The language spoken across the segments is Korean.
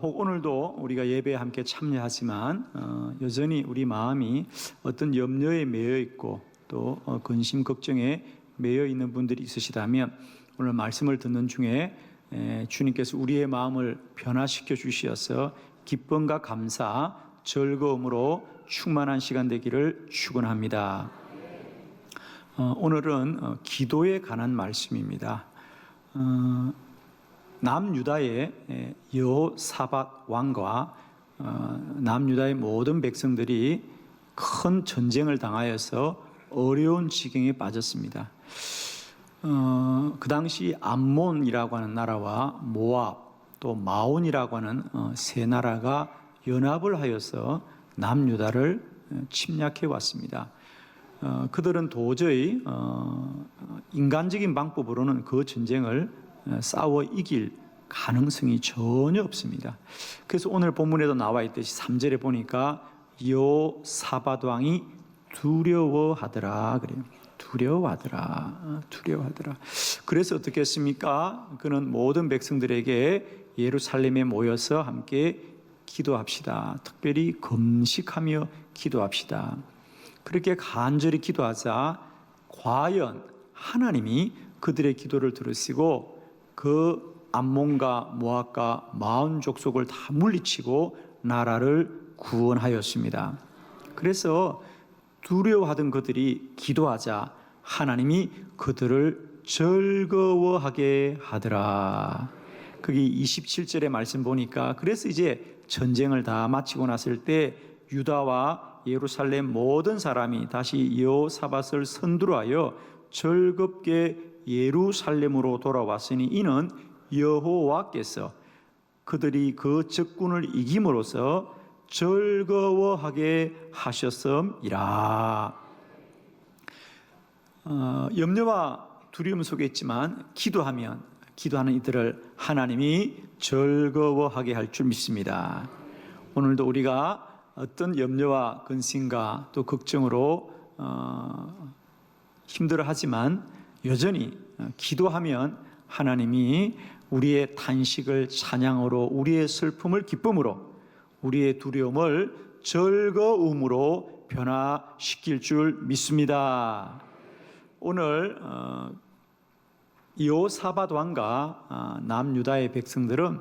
혹 오늘도 우리가 예배에 함께 참여하지만 여전히 우리 마음이 어떤 염려에 매여 있고 또 근심 걱정에 매여 있는 분들이 있으시다면 오늘 말씀을 듣는 중에 주님께서 우리의 마음을 변화시켜 주시어서 기쁨과 감사, 즐거움으로 충만한 시간 되기를 축원합니다. 오늘은 기도에 관한 말씀입니다. 남유다의 여호사밧 왕과 남유다의 모든 백성들이 큰 전쟁을 당하여서 어려운 지경에 빠졌습니다. 그 당시 암몬이라고 하는 나라와 모압 또 마온이라고 하는 세 나라가 연합을 하여서 남유다를 침략해 왔습니다. 그들은 도저히 인간적인 방법으로는 그 전쟁을 싸워 이길 가능성이 전혀 없습니다. 그래서 오늘 본문에도 나와 있듯이 3절에 보니까 여호사밧 왕이 두려워하더라 그래요. 두려워하더라. 그래서 어떻게 했습니까? 그는 모든 백성들에게 예루살렘에 모여서 함께 기도합시다. 특별히 금식하며 기도합시다. 그렇게 간절히 기도하자 과연 하나님이 그들의 기도를 들으시고 그 암몬과 모압과 마온 족속을 다 물리치고 나라를 구원하였습니다. 그래서 두려워하던 그들이 기도하자 하나님이 그들을 즐거워하게 하더라. 거기 27절의 말씀 보니까 그래서 이제 전쟁을 다 마치고 났을 때 유다와 예루살렘 모든 사람이 다시 여호사밧을 선두로하여 즐겁게 예루살렘으로 돌아왔으니 이는 여호와께서 그들이 그 적군을 이김으로써 즐거워하게 하셨음이라. 염려와 두려움 속에 있지만 기도하는 이들을 하나님이 즐거워하게 할 줄 믿습니다. 오늘도 우리가 어떤 염려와 근심과 또 걱정으로 힘들어하지만 여전히 기도하면 하나님이 우리의 탄식을 찬양으로, 우리의 슬픔을 기쁨으로, 우리의 두려움을 즐거움으로 변화시킬 줄 믿습니다. 오늘 여호사밧 왕과 남유다의 백성들은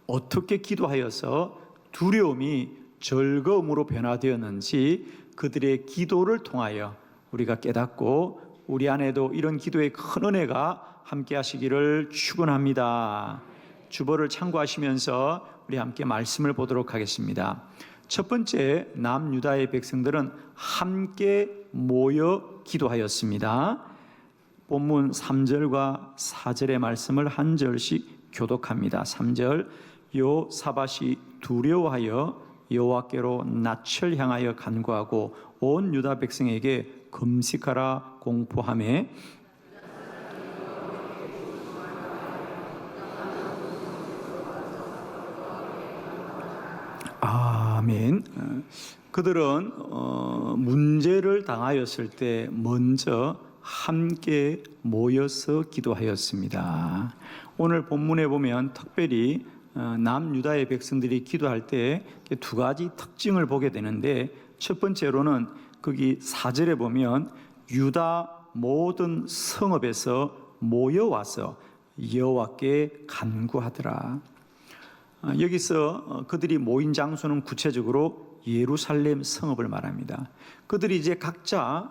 어떻게 기도하여서 두려움이 즐거움으로 변화되었는지 그들의 기도를 통하여 우리가 깨닫고 우리 안에도 이런 기도의 큰 은혜가 함께 하시기를 축원합니다. 주보를 참고하시면서 우리 함께 말씀을 보도록 하겠습니다. 첫 번째, 남유다의 백성들은 함께 모여 기도하였습니다. 본문 3절과 4절의 말씀을 한 절씩 교독합니다. 3절, 여호사밧이 두려워하여 여호와께로 낯을 향하여 간구하고 온 유다 백성에게 금식하라 공포하매 아멘. 그들은 문제를 당하였을 때 먼저 함께 모여서 기도하였습니다. 오늘 본문에 보면 특별히 남유다의 백성들이 기도할 때 두 가지 특징을 보게 되는데 첫 번째로는 거기 4절에 보면 유다 모든 성읍에서 모여와서 여호와께 간구하더라. 여기서 그들이 모인 장소는 구체적으로 예루살렘 성읍을 말합니다. 그들이 이제 각자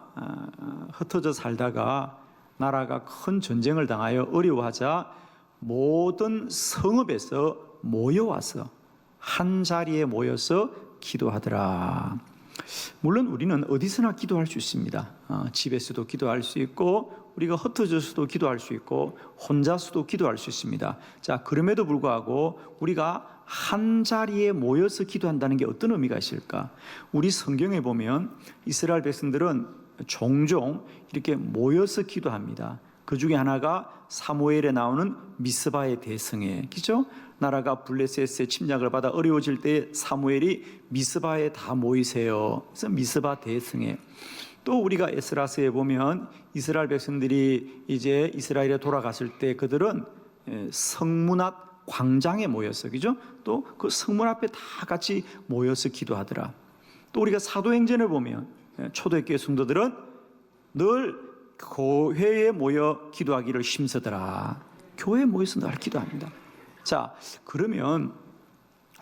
흩어져 살다가 나라가 큰 전쟁을 당하여 어려워하자 모든 성읍에서 모여와서 한 자리에 모여서 기도하더라. 물론 우리는 어디서나 기도할 수 있습니다. 집에서도 기도할 수 있고 우리가 흩어져서도 기도할 수 있고 혼자서도 기도할 수 있습니다. 자, 그럼에도 불구하고 우리가 한 자리에 모여서 기도한다는 게 어떤 의미가 있을까? 우리 성경에 보면 이스라엘 백성들은 종종 이렇게 모여서 기도합니다. 그 중에 하나가 사무엘에 나오는 미스바의 대성회, 그죠? 나라가 블레셋의 침략을 받아 어려워질 때 사무엘이 미스바에 다 모이세요. 그래서 미스바 대성회. 또 우리가 에스라서에 보면 이스라엘 백성들이 이제 이스라엘에 돌아갔을 때 그들은 성문앞 광장에 모여서, 그죠? 또 그 성문 앞에 다 같이 모여서 기도하더라. 또 우리가 사도행전을 보면 초대교회 성도들은 늘 교회에 모여 기도하기를 힘쓰더라. 교회에 모여서 늘 기도합니다. 자, 그러면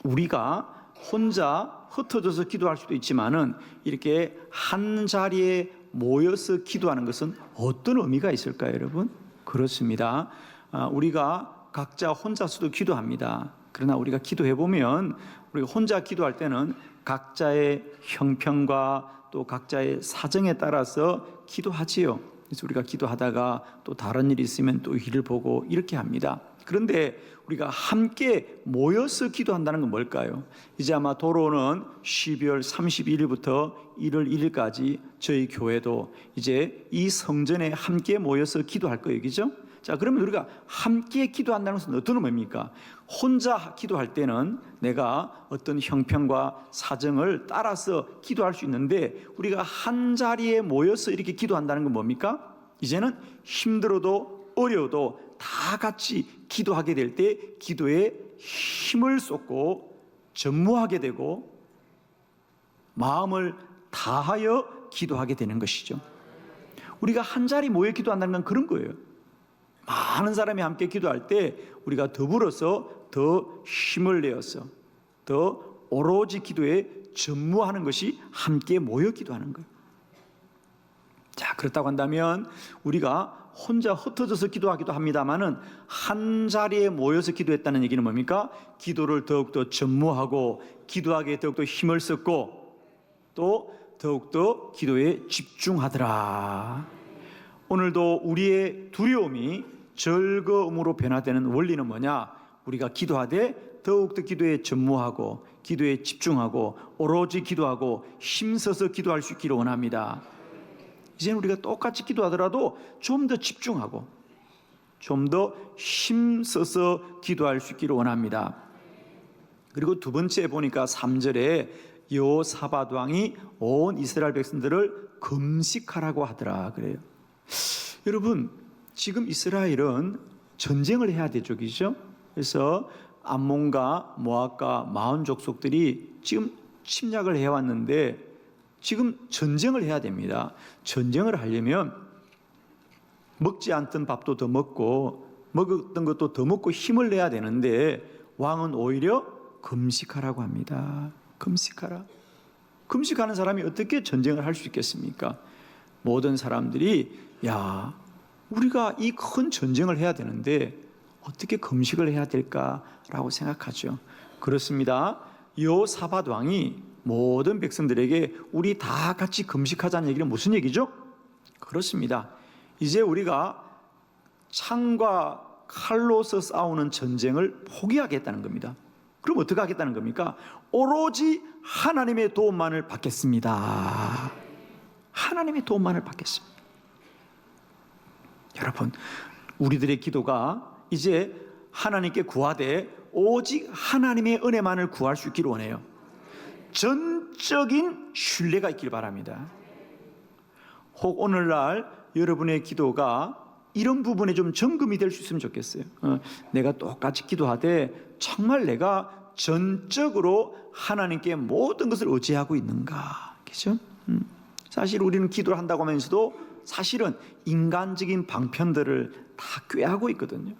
우리가 혼자 흩어져서 기도할 수도 있지만은 이렇게 한 자리에 모여서 기도하는 것은 어떤 의미가 있을까요, 여러분? 그렇습니다. 우리가 각자 혼자서도 기도합니다. 그러나 우리가 기도해 보면 우리가 혼자 기도할 때는 각자의 형편과 또 각자의 사정에 따라서 기도하지요. 그래서 우리가 기도하다가 또 다른 일이 있으면 또 일을 보고 이렇게 합니다. 그런데 우리가 함께 모여서 기도한다는 건 뭘까요? 이제 아마 돌아오는 12월 31일부터 1월 1일까지 저희 교회도 이제 이 성전에 함께 모여서 기도할 거예요, 그죠? 자, 그러면 우리가 함께 기도한다는 것은 어떤 의미입니까? 혼자 기도할 때는 내가 어떤 형편과 사정을 따라서 기도할 수 있는데, 우리가 한 자리에 모여서 이렇게 기도한다는 건 뭡니까? 이제는 힘들어도 어려워도 다 같이 기도하게 될 때 기도에 힘을 쏟고 전무하게 되고 마음을 다하여 기도하게 되는 것이죠. 우리가 한 자리 모여 기도한다는 건 그런 거예요. 많은 사람이 함께 기도할 때 우리가 더불어서 더 힘을 내어서 더 오로지 기도에 전무하는 것이 함께 모여 기도하는 거예요. 자, 그렇다고 한다면 우리가 혼자 흩어져서 기도하기도 합니다만은 한 자리에 모여서 기도했다는 얘기는 뭡니까? 기도를 더욱더 전무하고 기도하기에 더욱더 힘을 썼고 또 더욱더 기도에 집중하더라. 오늘도 우리의 두려움이 즐거움으로 변화되는 원리는 뭐냐? 우리가 기도하되 더욱더 기도에 전무하고 기도에 집중하고 오로지 기도하고 힘써서 기도할 수 있기를 원합니다. 이제는 우리가 똑같이 기도하더라도 좀 더 집중하고 좀 더 힘써서 기도할 수 있기를 원합니다. 그리고 두 번째 보니까 3절에 여호사밧 왕이 온 이스라엘 백성들을 금식하라고 하더라 그래요. 여러분, 지금 이스라엘은 전쟁을 해야 되죠, 그죠? 그래서 암몬과 모압과 마온 족속들이 지금 침략을 해왔는데 지금 전쟁을 해야 됩니다. 전쟁을 하려면 먹지 않던 밥도 더 먹고 먹었던 것도 더 먹고 힘을 내야 되는데 왕은 오히려 금식하라고 합니다. 금식하라. 금식하는 사람이 어떻게 전쟁을 할 수 있겠습니까? 모든 사람들이 야, 우리가 이 큰 전쟁을 해야 되는데 어떻게 금식을 해야 될까라고 생각하죠. 그렇습니다. 여호사밧 왕이 모든 백성들에게 우리 다 같이 금식하자는 얘기는 무슨 얘기죠? 그렇습니다. 이제 우리가 창과 칼로서 싸우는 전쟁을 포기하겠다는 겁니다. 그럼 어떻게 하겠다는 겁니까? 오로지 하나님의 도움만을 받겠습니다. 하나님의 도움만을 받겠습니다. 여러분, 우리들의 기도가 이제 하나님께 구하되 오직 하나님의 은혜만을 구할 수 있기를 원해요. 전적인 신뢰가 있길 바랍니다. 혹 오늘날 여러분의 기도가 이런 부분에 좀 점검이 될 수 있으면 좋겠어요. 내가 똑같이 기도하되 정말 내가 전적으로 하나님께 모든 것을 의지하고 있는가? 그죠? 사실 우리는 기도를 한다고 하면서도 사실은 인간적인 방편들을 다 꾀하고 있거든요.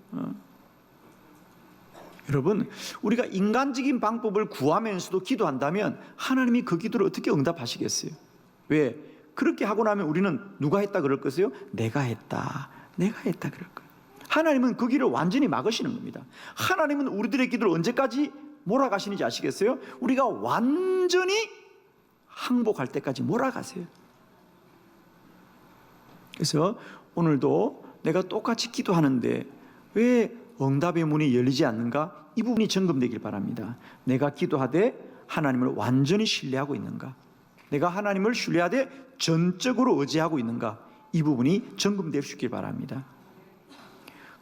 여러분, 우리가 인간적인 방법을 구하면서도 기도한다면 하나님이 그 기도를 어떻게 응답하시겠어요? 왜? 그렇게 하고 나면 우리는 누가 했다 그럴 것이요? 내가 했다 그럴 거예요. 하나님은 그 길을 완전히 막으시는 겁니다. 하나님은 우리들의 기도를 언제까지 몰아가시는지 아시겠어요? 우리가 완전히 항복할 때까지 몰아가세요. 그래서 오늘도 내가 똑같이 기도하는데 왜 응답의 문이 열리지 않는가? 이 부분이 점검되길 바랍니다. 내가 기도하되 하나님을 완전히 신뢰하고 있는가? 내가 하나님을 신뢰하되 전적으로 의지하고 있는가? 이 부분이 점검될 수 있길 바랍니다.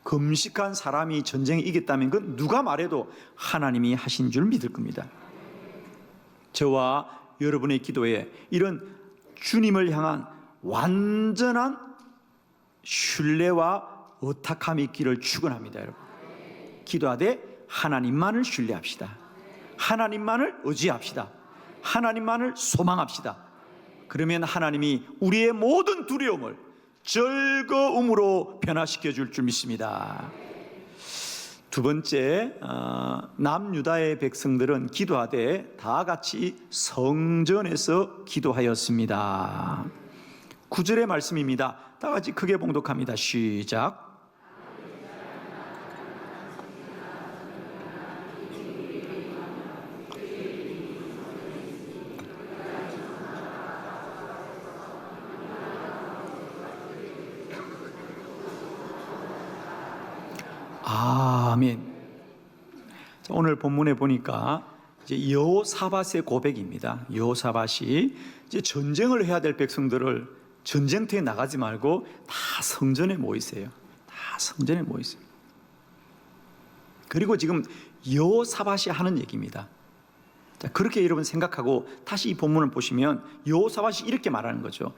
금식한 사람이 전쟁에 이겼다면 그건 누가 말해도 하나님이 하신 줄 믿을 겁니다. 저와 여러분의 기도에 이런 주님을 향한 완전한 신뢰와 의탁함이 있기를 축원합니다. 여러분, 기도하되 하나님만을 신뢰합시다. 하나님만을 의지합시다. 하나님만을 소망합시다. 그러면 하나님이 우리의 모든 두려움을 즐거움으로 변화시켜 줄 줄 믿습니다. 두 번째, 남유다의 백성들은 기도하되 다 같이 성전에서 기도하였습니다. 9절의 말씀입니다. 다 같이 크게 봉독합니다. 시작. 아멘. 오늘 본문에 보니까 이제 여호사밧의 고백입니다. 여호사밧이 이제 전쟁을 해야 될 백성들을 전쟁터에 나가지 말고 다 성전에 모이세요. 다 성전에 모이세요. 그리고 지금 여호사밧이 하는 얘기입니다. 자, 그렇게 여러분 생각하고 다시 이 본문을 보시면 여호사밧이 이렇게 말하는 거죠.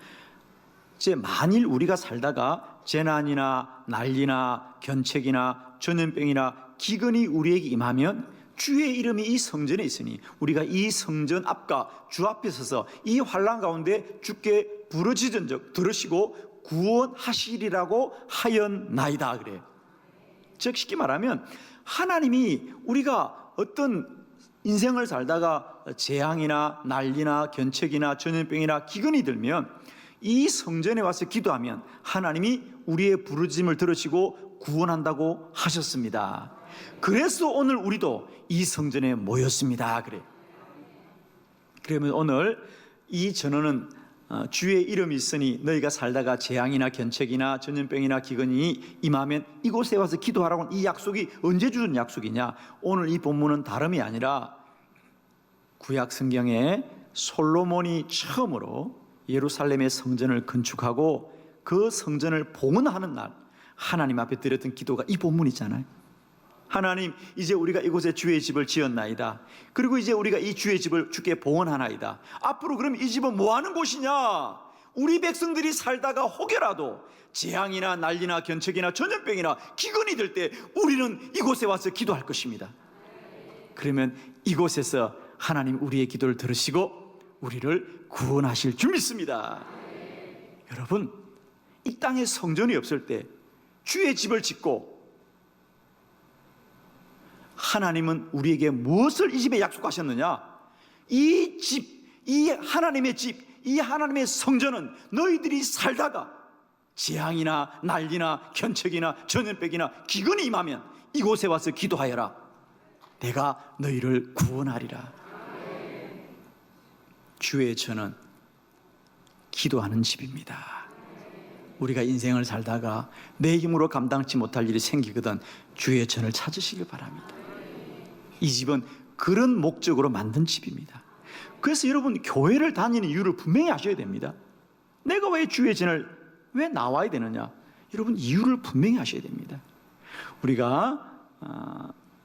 이제 만일 우리가 살다가 재난이나 난리나 견책이나 전염병이나 기근이 우리에게 임하면 주의 이름이 이 성전에 있으니 우리가 이 성전 앞과 주 앞에 서서 이 환난 가운데 주께 부르짖은즉 들으시고 구원하시리라고 하였나이다 그래요. 즉 쉽게 말하면 하나님이 우리가 어떤 인생을 살다가 재앙이나 난리나 견책이나 전염병이나 기근이 들면 이 성전에 와서 기도하면 하나님이 우리의 부르짖음을 들으시고 구원한다고 하셨습니다. 그래서 오늘 우리도 이 성전에 모였습니다. 그래. 그러면 오늘 이 전언은 주의 이름이 있으니 너희가 살다가 재앙이나 견책이나 전염병이나 기근이 임하면 이곳에 와서 기도하라고 이 약속이 언제 주는 약속이냐? 오늘 이 본문은 다름이 아니라 구약 성경에 솔로몬이 처음으로 예루살렘의 성전을 건축하고 그 성전을 봉헌하는 날 하나님 앞에 드렸던 기도가 이 본문이잖아요. 하나님, 이제 우리가 이곳에 주의 집을 지었나이다. 그리고 이제 우리가 이 주의 집을 주께 봉헌하나이다. 앞으로 그럼 이 집은 뭐 하는 곳이냐? 우리 백성들이 살다가 혹여라도 재앙이나 난리나 견책이나 전염병이나 기근이 들 때 우리는 이곳에 와서 기도할 것입니다. 그러면 이곳에서 하나님 우리의 기도를 들으시고 우리를 구원하실 줄 믿습니다. 여러분, 이 땅에 성전이 없을 때 주의 집을 짓고 하나님은 우리에게 무엇을 이 집에 약속하셨느냐? 이 집, 이 하나님의 집, 이 하나님의 성전은 너희들이 살다가 재앙이나 난리나 견책이나 전염병이나 기근이 임하면 이곳에 와서 기도하여라. 내가 너희를 구원하리라. 주의 전은 기도하는 집입니다. 우리가 인생을 살다가 내 힘으로 감당치 못할 일이 생기거든 주의 전을 찾으시길 바랍니다. 이 집은 그런 목적으로 만든 집입니다. 그래서 여러분 교회를 다니는 이유를 분명히 아셔야 됩니다. 내가 왜 주의 전을 왜 나와야 되느냐? 여러분 이유를 분명히 아셔야 됩니다. 우리가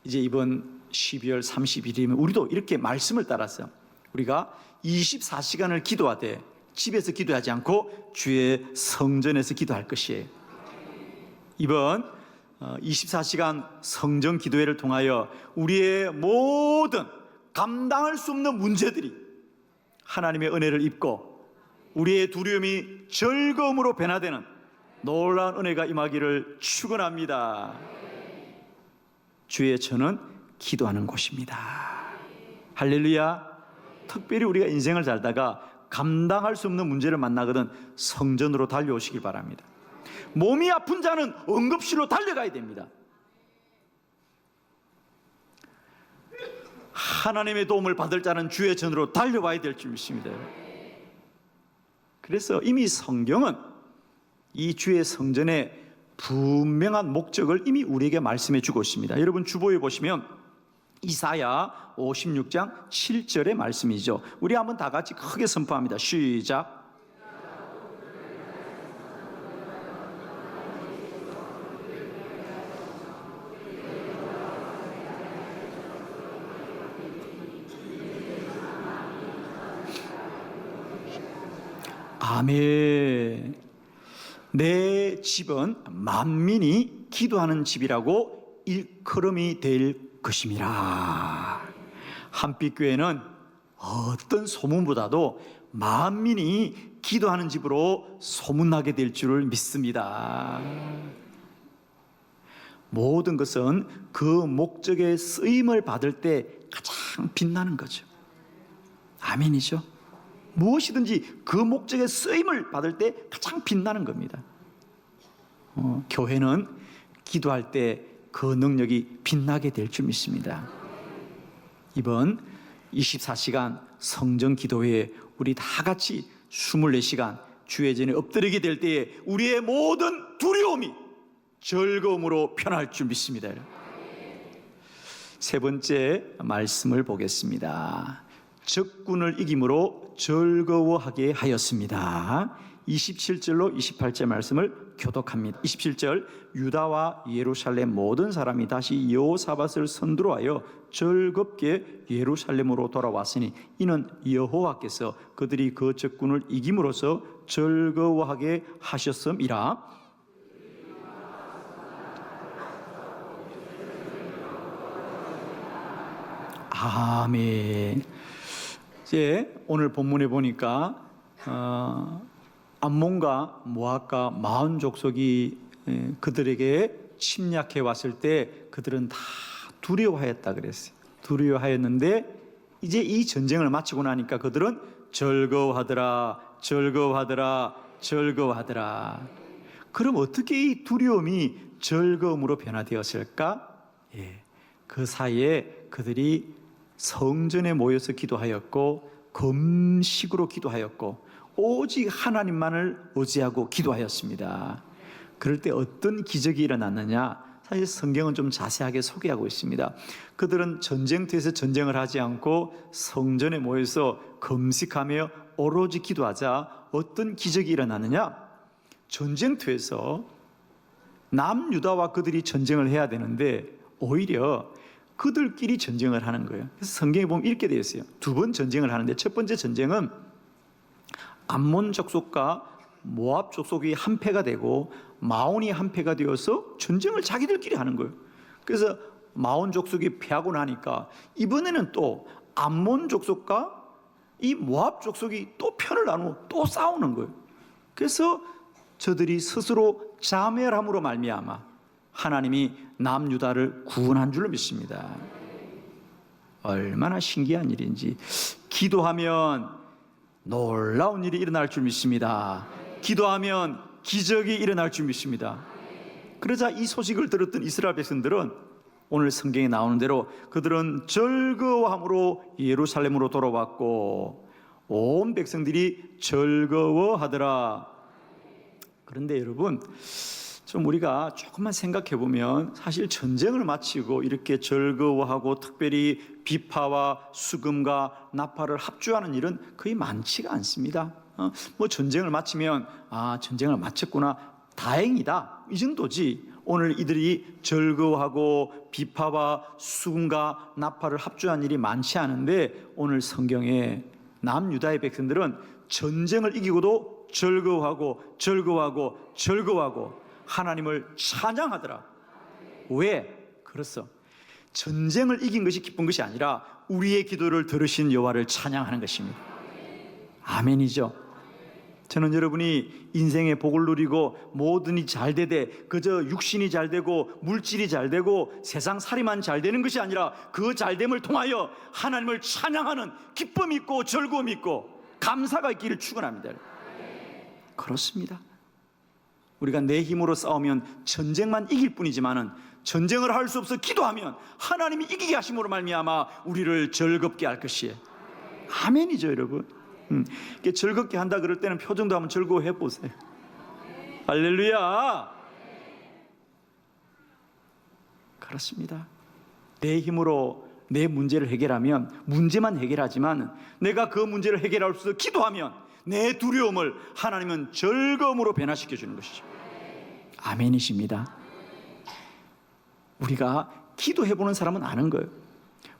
이제 이번 12월 30일이면 우리도 이렇게 말씀을 따라서 우리가 24시간을 기도하되 집에서 기도하지 않고 주의 성전에서 기도할 것이에요. 이번 24시간 성전 기도회를 통하여 우리의 모든 감당할 수 없는 문제들이 하나님의 은혜를 입고 우리의 두려움이 즐거움으로 변화되는 놀라운 은혜가 임하기를 축원합니다. 주의 전은 기도하는 곳입니다. 할렐루야. 특별히 우리가 인생을 살다가 감당할 수 없는 문제를 만나거든 성전으로 달려오시길 바랍니다. 몸이 아픈 자는 응급실로 달려가야 됩니다. 하나님의 도움을 받을 자는 주의 전으로 달려와야 될 줄 믿습니다. 그래서 이미 성경은 이 주의 성전의 분명한 목적을 이미 우리에게 말씀해 주고 있습니다. 여러분 주보에 보시면 이사야 56장 7절의 말씀이죠. 우리 한번 다 같이 크게 선포합니다. 시작. 아멘. 내 집은 만민이 기도하는 집이라고 일컬음이 될 것임이라. 한빛교회는 어떤 소문보다도 만민이 기도하는 집으로 소문나게 될 줄을 믿습니다. 모든 것은 그 목적의 쓰임을 받을 때 가장 빛나는 거죠. 아멘이죠. 무엇이든지 그 목적의 쓰임을 받을 때 가장 빛나는 겁니다. 교회는 기도할 때 그 능력이 빛나게 될 줄 믿습니다. 이번 24시간 성전 기도회에 우리 다 같이 24시간 주의 전에 엎드리게 될 때에 우리의 모든 두려움이 즐거움으로 변할 줄 믿습니다. 세 번째 말씀을 보겠습니다. 적군을 이김으로 즐거워하게 하였습니다. 27절로 28절 말씀을 교독합니다. 27절, 유다와 예루살렘 모든 사람이 다시 여호사밧을 선두로하여 즐겁게 예루살렘으로 돌아왔으니 이는 여호와께서 그들이 그 적군을 이김으로써 즐거워하게 하셨음이라. 아멘. 이제 오늘 본문에 보니까 암몬과 모압과 마온 족속이 그들에게 침략해 왔을 때 그들은 다 두려워하였다 그랬어요. 두려워하였는데 이제 이 전쟁을 마치고 나니까 그들은 즐거워하더라, 즐거워하더라, 즐거워하더라. 그럼 어떻게 이 두려움이 즐거움으로 변화되었을까? 그 사이에 그들이 성전에 모여서 기도하였고 금식으로 기도하였고 오직 하나님만을 의지하고 기도하였습니다. 그럴 때 어떤 기적이 일어났느냐? 사실 성경은 좀 자세하게 소개하고 있습니다. 그들은 전쟁터에서 전쟁을 하지 않고 성전에 모여서 금식하며 오로지 기도하자 어떤 기적이 일어나느냐? 전쟁터에서 남유다와 그들이 전쟁을 해야 되는데 오히려 그들끼리 전쟁을 하는 거예요. 그래서 성경에 보면 이렇게 되어 있어요. 두 번 전쟁을 하는데 첫 번째 전쟁은 암몬 족속과 모압 족속이 한패가 되고 마온이 한패가 되어서 전쟁을 자기들끼리 하는 거예요. 그래서 마온 족속이 패하고 나니까 이번에는 또 암몬 족속과 이 모압 족속이 또 편을 나누고 또 싸우는 거예요. 그래서 저들이 스스로 자멸함으로 말미암아 하나님이 남유다를 구원한 줄로 믿습니다. 얼마나 신기한 일인지. 기도하면 놀라운 일이 일어날 줄 믿습니다. 기도하면 기적이 일어날 줄 믿습니다. 그러자 이 소식을 들었던 이스라엘 백성들은 오늘 성경에 나오는 대로 그들은 즐거워함으로 예루살렘으로 돌아왔고 온 백성들이 즐거워하더라. 그런데 여러분, 좀 우리가 조금만 생각해 보면 사실 전쟁을 마치고 이렇게 즐거워하고 특별히 비파와 수금과 나팔을 합주하는 일은 거의 많지가 않습니다. 뭐 전쟁을 마치면 전쟁을 마쳤구나, 다행이다, 이 정도지. 오늘 이들이 즐거워하고 비파와 수금과 나팔을 합주한 일이 많지 않은데 오늘 성경에 남유다의 백성들은 전쟁을 이기고도 즐거워하고 즐거워하고 즐거워하고 하나님을 찬양하더라. 왜? 그렇소. 전쟁을 이긴 것이 기쁜 것이 아니라 우리의 기도를 들으신 여호와를 찬양하는 것입니다. 아멘이죠. 저는 여러분이 인생의 복을 누리고 모든 일이 잘 되되 그저 육신이 잘 되고 물질이 잘 되고 세상 살이만 잘 되는 것이 아니라 그 잘됨을 통하여 하나님을 찬양하는 기쁨이 있고 즐거움이 있고 감사가 있기를 축원합니다. 그렇습니다. 우리가 내 힘으로 싸우면 전쟁만 이길 뿐이지만은 전쟁을 할 수 없어 기도하면 하나님이 이기게 하심으로 말미암아 우리를 즐겁게 할 것이에요. 아멘이죠, 여러분. 즐겁게 한다 그럴 때는 표정도 한번 즐거워해 보세요. 할렐루야. 그렇습니다. 내 힘으로 내 문제를 해결하면 문제만 해결하지만 내가 그 문제를 해결할 수 없어 기도하면 내 두려움을 하나님은 즐거움으로 변화시켜 주는 것이죠. 아멘이십니다. 우리가 기도해보는 사람은 아는 거예요.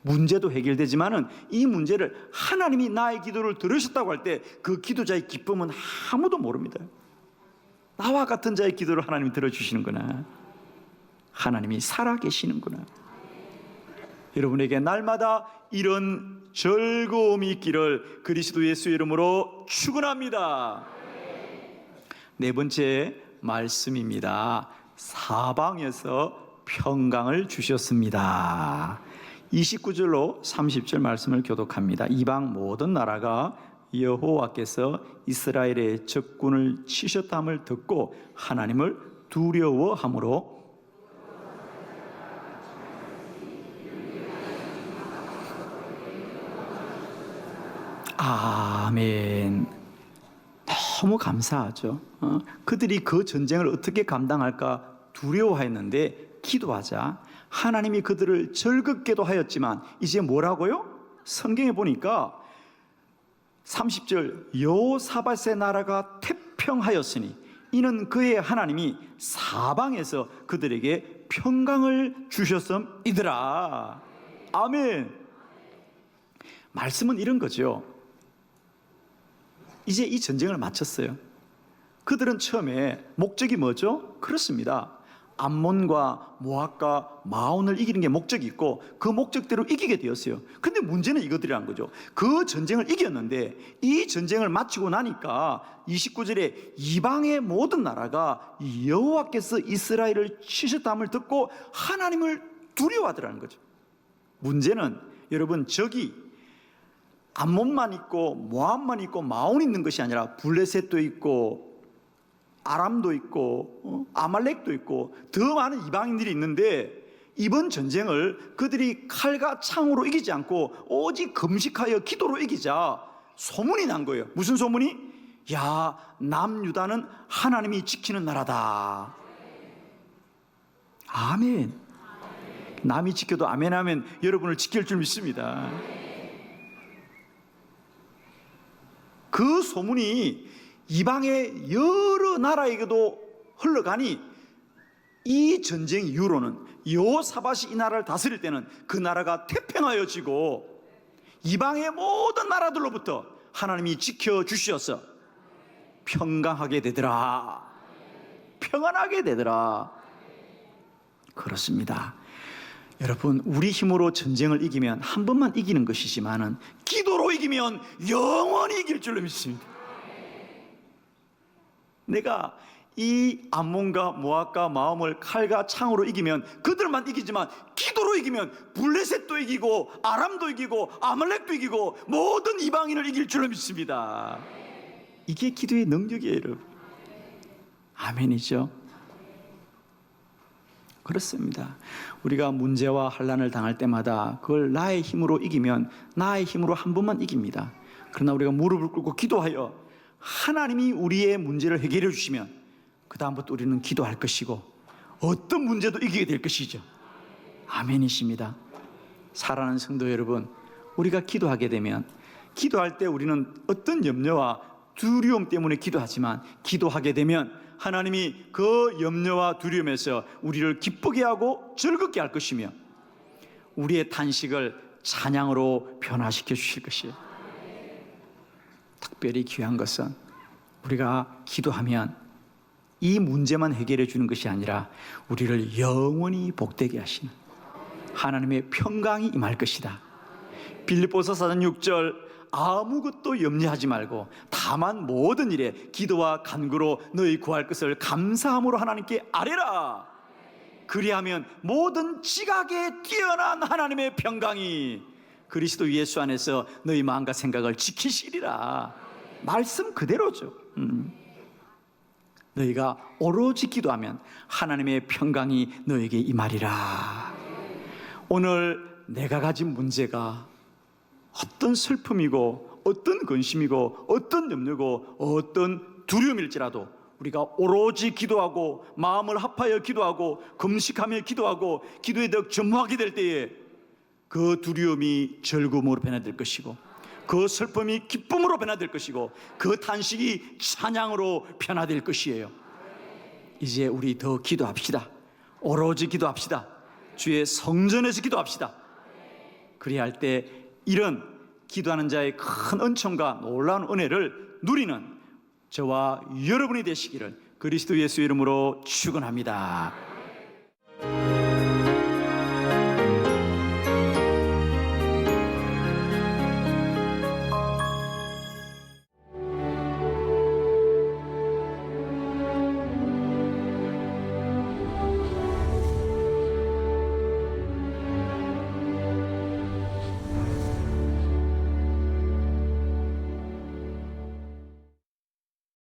문제도 해결되지만은 이 문제를 하나님이 나의 기도를 들으셨다고 할 때 그 기도자의 기쁨은 아무도 모릅니다. 나와 같은 자의 기도를 하나님이 들어주시는구나, 하나님이 살아계시는구나. 여러분에게 날마다 이런 즐거움이 있기를 그리스도 예수의 이름으로 축원합니다. 네 번째 말씀입니다. 사방에서 평강을 주셨습니다. 29절로 30절 말씀을 교독합니다. 이방 모든 나라가 여호와께서 이스라엘의 적군을 치셨다함을 듣고 하나님을 두려워함으로 아멘. 너무 감사하죠. 그들이 그 전쟁을 어떻게 감당할까 두려워했는데 기도하자 하나님이 그들을 즐겁게도 하였지만 이제 뭐라고요? 성경에 보니까 30절 여호사밧의 나라가 태평하였으니 이는 그의 하나님이 사방에서 그들에게 평강을 주셨음이더라. 아멘. 말씀은 이런 거죠. 이제 이 전쟁을 마쳤어요. 그들은 처음에 목적이 뭐죠? 그렇습니다. 암몬과 모압과 마온을 이기는 게 목적이 있고 그 목적대로 이기게 되었어요. 근데 문제는 이것들이란 거죠. 그 전쟁을 이겼는데 이 전쟁을 마치고 나니까 29절에 이방의 모든 나라가 여호와께서 이스라엘을 치셨다함을 듣고 하나님을 두려워하더라는 거죠. 문제는 여러분 적이 암몬만 있고 모압만 있고 마온이 있는 것이 아니라 블레셋도 있고 아람도 있고 아말렉도 있고 더 많은 이방인들이 있는데 이번 전쟁을 그들이 칼과 창으로 이기지 않고 오직 금식하여 기도로 이기자 소문이 난 거예요. 무슨 소문이? 야, 남유다는 하나님이 지키는 나라다. 아멘. 남이 지켜도 아멘 하면 여러분을 지킬 줄 믿습니다. 그 소문이 이방의 여러 나라에게도 흘러가니 이 전쟁 이후로는 여호사밧이 이 나라를 다스릴 때는 그 나라가 태평하여지고 이방의 모든 나라들로부터 하나님이 지켜주셔서 평강하게 되더라. 평안하게 되더라. 그렇습니다. 여러분, 우리 힘으로 전쟁을 이기면 한 번만 이기는 것이지만은 기도로 이기면 영원히 이길 줄로 믿습니다. 내가 이 암몬과 모압과 마음을 칼과 창으로 이기면 그들만 이기지만 기도로 이기면 블레셋도 이기고 아람도 이기고 아말렉도 이기고 모든 이방인을 이길 줄로 믿습니다. 이게 기도의 능력이에요, 여러분. 아멘이죠. 그렇습니다. 우리가 문제와 환난을 당할 때마다 그걸 나의 힘으로 이기면 나의 힘으로 한 번만 이깁니다. 그러나 우리가 무릎을 꿇고 기도하여 하나님이 우리의 문제를 해결해 주시면 그 다음부터 우리는 기도할 것이고 어떤 문제도 이기게 될 것이죠. 아멘이십니다. 사랑하는 성도 여러분, 우리가 기도하게 되면 기도할 때 우리는 어떤 염려와 두려움 때문에 기도하지만 기도하게 되면 하나님이 그 염려와 두려움에서 우리를 기쁘게 하고 즐겁게 할 것이며 우리의 탄식을 찬양으로 변화시켜 주실 것이에요. 특별히 귀한 것은 우리가 기도하면 이 문제만 해결해 주는 것이 아니라 우리를 영원히 복되게 하시는 하나님의 평강이 임할 것이다. 빌립보서 4장 6절 아무것도 염려하지 말고 다만 모든 일에 기도와 간구로 너희 구할 것을 감사함으로 하나님께 아뢰라. 그리하면 모든 지각에 뛰어난 하나님의 평강이 그리스도 예수 안에서 너희 마음과 생각을 지키시리라. 말씀 그대로죠. 너희가 오로지 기도하면 하나님의 평강이 너에게 임하리라. 오늘 내가 가진 문제가 어떤 슬픔이고 어떤 근심이고 어떤 염려고 어떤 두려움일지라도 우리가 오로지 기도하고 마음을 합하여 기도하고 금식하며 기도하고 기도에 더욱 전무하게 될 때에 그 두려움이 즐거움으로 변화될 것이고 그 슬픔이 기쁨으로 변화될 것이고 그 탄식이 찬양으로 변화될 것이에요. 이제 우리 더 기도합시다. 오로지 기도합시다. 주의 성전에서 기도합시다. 그래야 할 때 이런 기도하는 자의 큰 은총과 놀라운 은혜를 누리는 저와 여러분이 되시기를 그리스도 예수 이름으로 축원합니다.